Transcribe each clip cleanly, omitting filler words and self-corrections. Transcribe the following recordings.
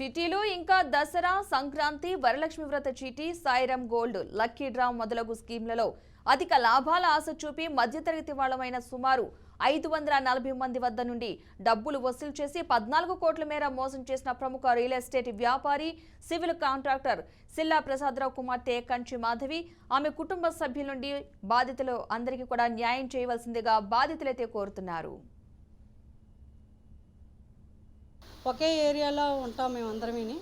చిటీలు ఇంకా దసరా సంక్రాంతి వరలక్ష్మి వ్రత చీటీ సాయిరాం గోల్డ్ లక్కీ డ్రా మొదలగు స్కీమ్లలో అధిక లాభాల ఆశ చూపి మధ్యతరగతి వాళ్ళమైన సుమారు 540 మంది వద్ద నుండి డబ్బులు వసూలు చేసి 14 కోట్ల మేర మోసం చేసిన ప్రముఖ రియల్ ఎస్టేట్ వ్యాపారి సివిల్ కాంట్రాక్టర్ సిల్లా ప్రసాదరావు కుమార్తె కంచి మాధవి ఆమె కుటుంబ సభ్యుల నుండి బాధితులు అందరికీ కూడా న్యాయం చేయవలసిందిగా బాధితులైతే కోరుతున్నారు. ఒకే ఏరియాలో ఉంటాం మేమందరమీని.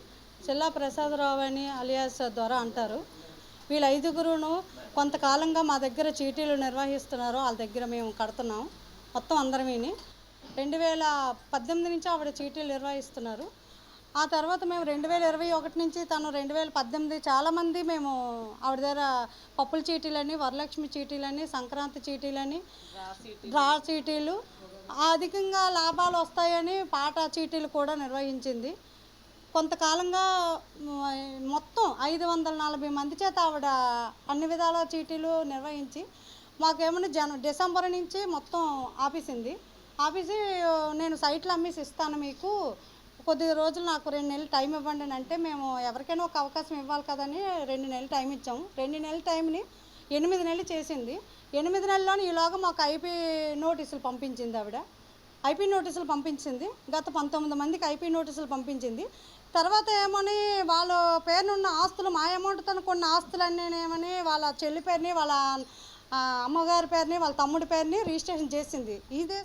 సిల్లా ప్రసాదరావు అని అలియాస్ ద్వారా అంటారు. వీళ్ళ ఐదుగురును కొంతకాలంగా మా దగ్గర చీటీలు నిర్వహిస్తున్నారు. వాళ్ళ దగ్గర మేము కడుతున్నాం మొత్తం అందరమీని. 2018 నుంచి ఆవిడ చీటీలు నిర్వహిస్తున్నారు. ఆ తర్వాత మేము 2021 నుంచి తను 2018 చాలామంది మేము ఆవిడ దగ్గర పప్పుల చీటీలని, వరలక్ష్మి చీటీలని, సంక్రాంతి చీటీలని, డ్రా చీటీలు, అధికంగా లాభాలు వస్తాయని పాట చీటీలు కూడా నిర్వహించింది. కొంతకాలంగా మొత్తం 540 మంది చేత ఆవిడ అన్ని విధాల చీటీలు నిర్వహించి మాకేమన్నా డిసెంబర్ నుంచి మొత్తం ఆపేసి నేను సైట్లు అమ్మేసి ఇస్తాను, మీకు కొద్ది రోజులు నాకు 2 నెలలు టైం ఇవ్వండి అని అంటే మేము ఎవరికైనా ఒక అవకాశం ఇవ్వాలి కదని 2 నెలలు టైం ఇచ్చాము. 2 నెలల టైంని 8 నెలలు చేసింది. 8 నెలల్లోని ఈలోగా మాకు ఐపీ నోటీసులు పంపించింది. ఆవిడ ఐపీ నోటీసులు పంపించింది. గత 19 మందికి ఐపీ నోటీసులు పంపించింది. తర్వాత ఏమని వాళ్ళ పేరునున్న ఆస్తులు, మా అమౌంట్తో కొన్ని ఆస్తులన్నీ ఏమని వాళ్ళ చెల్లి పేరుని, వాళ్ళ అమ్మగారి పేరుని, వాళ్ళ తమ్ముడి పేరుని రిజిస్ట్రేషన్ చేసింది. ఇదే